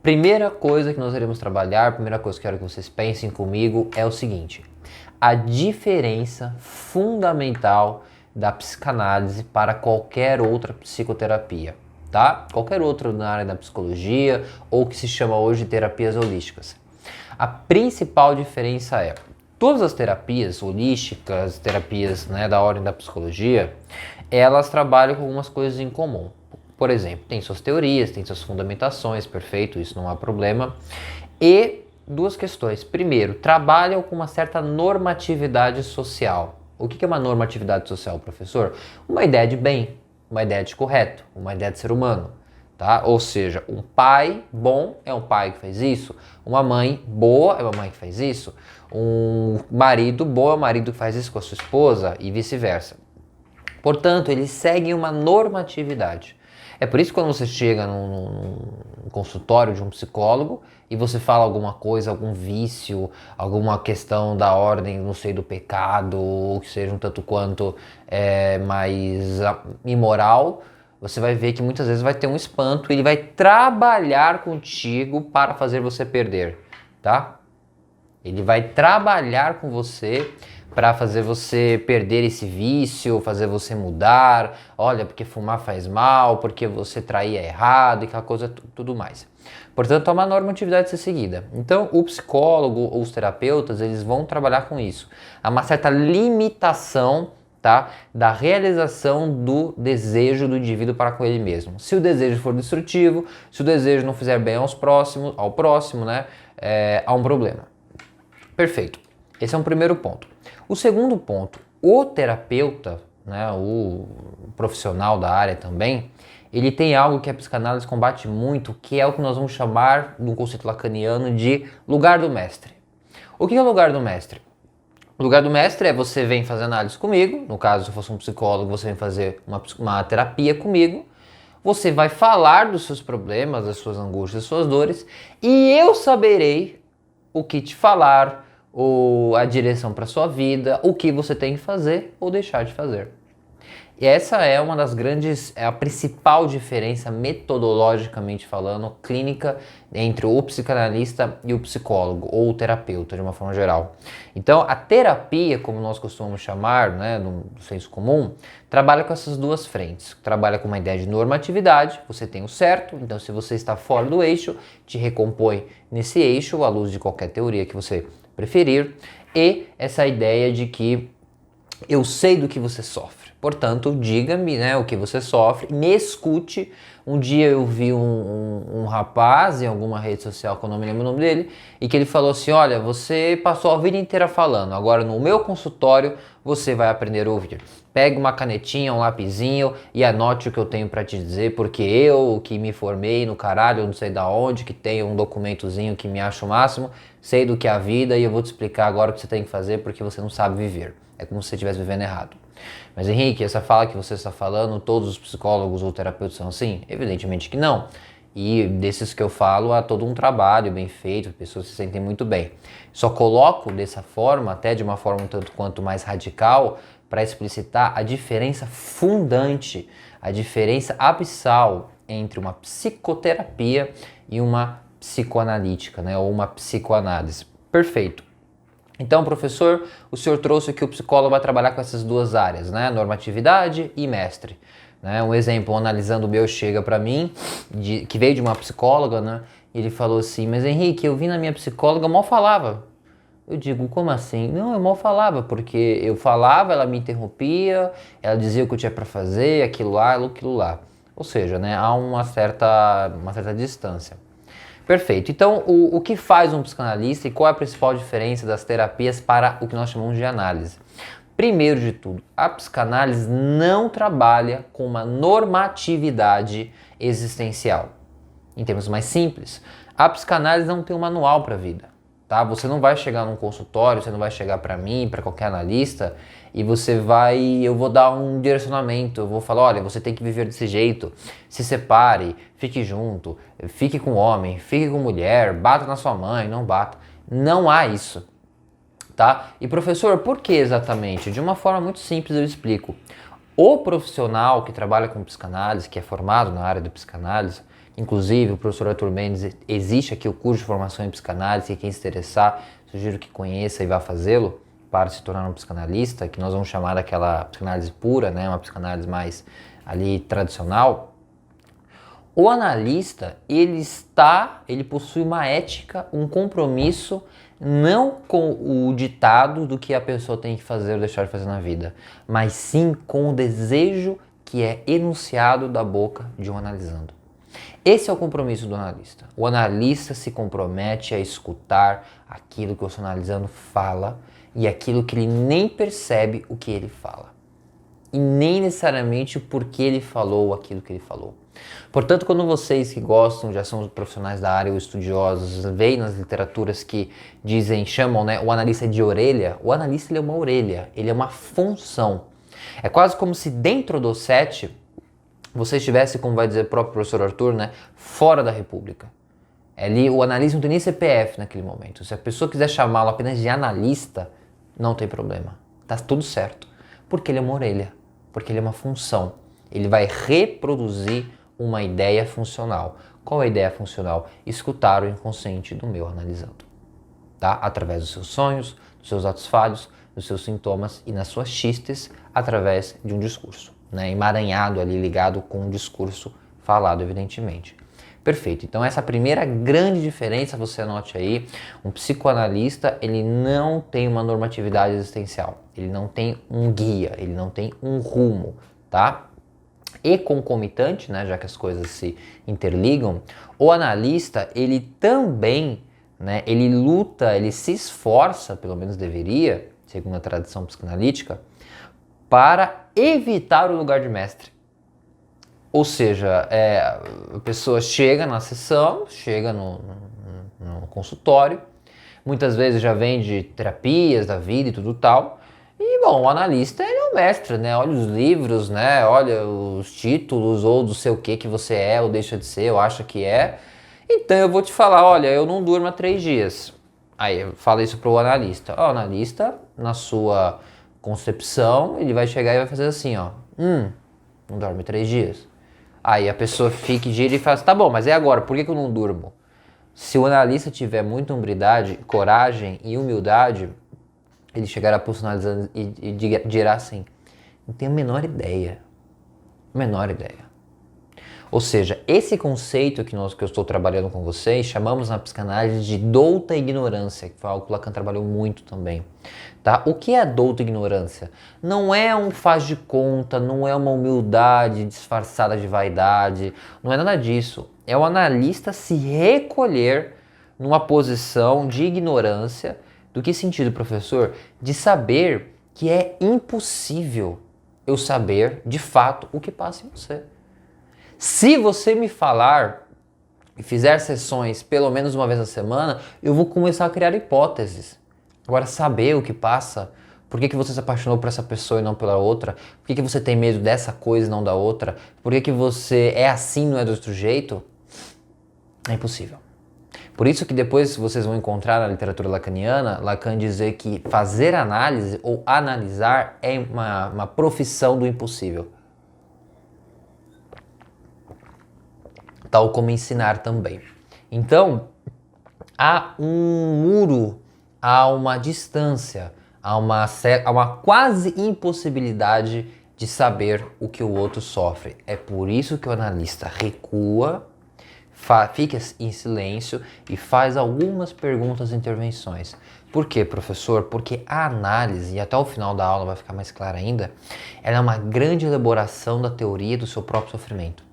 Primeira coisa que nós iremos trabalhar, primeira coisa que eu quero que vocês pensem comigo é o seguinte: a diferença fundamental da psicanálise para qualquer outra psicoterapia, tá? Qualquer outra na área da psicologia ou que se chama hoje de terapias holísticas. A principal diferença é, todas as terapias holísticas, terapias, né, da ordem da psicologia, elas trabalham com algumas coisas em comum. Por exemplo, tem suas teorias, tem suas fundamentações, perfeito, isso não há problema. E duas questões. Primeiro, trabalham com uma certa normatividade social. O que é uma normatividade social, professor? Uma ideia de bem, uma ideia de correto, uma ideia de ser humano. Tá? Ou seja, um pai bom é um pai que faz isso, uma mãe boa é uma mãe que faz isso, um marido bom é um marido que faz isso com a sua esposa e vice-versa. Portanto, eles seguem uma normatividade. É por isso que quando você chega num consultório de um psicólogo e você fala alguma coisa, algum vício, alguma questão da ordem, não sei, do pecado, ou que seja um tanto quanto mais imoral, você vai ver que muitas vezes vai ter um espanto e ele vai trabalhar contigo para fazer você perder, tá? Ele vai trabalhar com você para fazer você perder esse vício, fazer você mudar, olha, porque fumar faz mal, porque você traía errado e aquela coisa, tudo mais. Portanto, é uma normatividade a ser seguida. Então, o psicólogo ou os terapeutas, eles vão trabalhar com isso. Há uma certa limitação, tá, da realização do desejo do indivíduo para com ele mesmo. Se o desejo for destrutivo, se o desejo não fizer bem ao próximo, né, há um problema. Perfeito. Esse é um primeiro ponto. O segundo ponto, o terapeuta, né, o profissional da área também, ele tem algo que a psicanálise combate muito, que é o que nós vamos chamar, no conceito lacaniano, de lugar do mestre. O que é o lugar do mestre? O lugar do mestre é você vem fazer análise comigo, no caso, se eu fosse um psicólogo, você vem fazer uma terapia comigo, você vai falar dos seus problemas, das suas angústias, das suas dores, e eu saberei o que te falar, ou a direção para sua vida, o que você tem que fazer ou deixar de fazer. E essa é uma das grandes, é a principal diferença metodologicamente falando, clínica, entre o psicanalista e o psicólogo, ou o terapeuta, de uma forma geral. Então, a terapia, como nós costumamos chamar, né, no senso comum, trabalha com essas duas frentes. Trabalha com uma ideia de normatividade, você tem o certo, então se você está fora do eixo, te recompõe nesse eixo, à luz de qualquer teoria que você preferir, e essa ideia de que eu sei do que você sofre. Portanto, diga-me, né, o que você sofre, me escute. Um dia eu vi um rapaz em alguma rede social, que eu não me lembro o nome dele, e que ele falou assim, olha, você passou a vida inteira falando, agora no meu consultório você vai aprender a ouvir. Pegue uma canetinha, um lapisinho e anote o que eu tenho para te dizer, porque eu, que me formei no caralho, não sei da onde, que tenho um documentozinho que me acha o máximo, sei do que é a vida e eu vou te explicar agora o que você tem que fazer porque você não sabe viver. É como se você estivesse vivendo errado. Mas Henrique, essa fala que você está falando, todos os psicólogos ou terapeutas são assim? Evidentemente que não. E desses que eu falo, há todo um trabalho bem feito, as pessoas se sentem muito bem. Só coloco dessa forma, até de uma forma um tanto quanto mais radical, para explicitar a diferença fundante, a diferença abissal entre uma psicoterapia e uma psicoanalítica, né, ou uma psicoanálise. Perfeito. Então, professor, o senhor trouxe que o psicólogo vai trabalhar com essas duas áreas, né? Normatividade e mestre. Né? Um exemplo, analisando o meu, chega para mim, que veio de uma psicóloga, né? E ele falou assim, mas Henrique, eu vi na minha psicóloga, mal falava. Eu digo, como assim? Não, eu mal falava, porque eu falava, ela me interrompia, ela dizia o que eu tinha para fazer, aquilo lá. Ou seja, né, há uma certa distância. Perfeito. Então, o que faz um psicanalista e qual é a principal diferença das terapias para o que nós chamamos de análise? Primeiro de tudo, a psicanálise não trabalha com uma normatividade existencial. Em termos mais simples, a psicanálise não tem um manual para a vida. Tá? Você não vai chegar num consultório, você não vai chegar para mim, para qualquer analista, e eu vou dar um direcionamento, eu vou falar, olha, você tem que viver desse jeito, se separe, fique junto, fique com homem, fique com mulher, bata na sua mãe, não bata. Não há isso, tá? E professor, por que exatamente? De uma forma muito simples eu explico. O profissional que trabalha com psicanálise, que é formado na área da psicanálise, Inclusive, o professor Arthur Mendes, existe aqui o curso de formação em psicanálise, e quem se interessar, sugiro que conheça e vá fazê-lo para se tornar um psicanalista, que nós vamos chamar daquela psicanálise pura, né, uma psicanálise mais ali tradicional. O analista, ele possui uma ética, um compromisso, não com o ditado do que a pessoa tem que fazer ou deixar de fazer na vida, mas sim com o desejo que é enunciado da boca de um analisando. Esse é o compromisso do analista. O analista se compromete a escutar aquilo que o seu analisando fala e aquilo que ele nem percebe o que ele fala. E nem necessariamente o porquê ele falou aquilo que ele falou. Portanto, quando vocês que gostam, já são profissionais da área ou estudiosos, veem nas literaturas que chamam, né, o analista de orelha, o analista ele é uma orelha, ele é uma função. É quase como se dentro do set você estivesse, como vai dizer o próprio professor Arthur, né, fora da República. Ali o analista não tem nem CPF naquele momento. Se a pessoa quiser chamá-lo apenas de analista, não tem problema. Tá tudo certo. Porque ele é uma orelha, porque ele é uma função. Ele vai reproduzir uma ideia funcional. Qual é a ideia funcional? Escutar o inconsciente do meu analisando. Tá? Através dos seus sonhos, dos seus atos falhos, dos seus sintomas e nas suas xistes, através de um discurso, né? Emaranhado ali, ligado com um discurso falado, evidentemente. Perfeito, então essa primeira grande diferença, você anote aí, um psicoanalista, ele não tem uma normatividade existencial, ele não tem um guia, ele não tem um rumo, tá? E concomitante, né, já que as coisas se interligam, o analista, ele também, né, ele luta, ele se esforça, pelo menos deveria, segundo a tradição psicanalítica, para evitar o lugar de mestre. Ou seja, a pessoa chega na sessão, chega no consultório, muitas vezes já vem de terapias da vida e tudo tal, e bom, o analista ele é o mestre, né? Olha os livros, né? Olha os títulos ou do sei o que você é ou deixa de ser ou acha que é. Então eu vou te falar, olha, eu não durmo há 3 dias. Aí fala isso pro analista. O analista, na sua concepção, ele vai chegar e vai fazer assim, ó. Não dorme 3 dias. Aí a pessoa fica e gira e fala assim, tá bom, mas é agora, por que eu não durmo? Se o analista tiver muita hombridade, coragem e humildade, ele chegará personalizando e dirá assim, não tenho a menor ideia. Menor ideia. Ou seja, esse conceito que eu estou trabalhando com vocês, chamamos na psicanálise de douta ignorância, que foi algo que o Lacan trabalhou muito também. Tá? O que é a douta ignorância? Não é um faz de conta, não é uma humildade disfarçada de vaidade, não é nada disso. É o analista se recolher numa posição de ignorância. Do que sentido, professor? De saber que é impossível eu saber, de fato, o que passa em você. Se você me falar e fizer sessões pelo menos uma vez na semana, eu vou começar a criar hipóteses. Agora, saber o que passa, por que você se apaixonou por essa pessoa e não pela outra, por que você tem medo dessa coisa e não da outra, por que você é assim e não é do outro jeito, é impossível. Por isso que depois vocês vão encontrar na literatura lacaniana, Lacan dizer que fazer análise ou analisar é uma profissão do impossível. Tal como ensinar também. Então, há um muro, há uma distância, há uma quase impossibilidade de saber o que o outro sofre. É por isso que o analista recua, fica em silêncio e faz algumas perguntas e intervenções. Por quê, professor? Porque a análise, e até o final da aula vai ficar mais clara ainda, ela é uma grande elaboração da teoria do seu próprio sofrimento.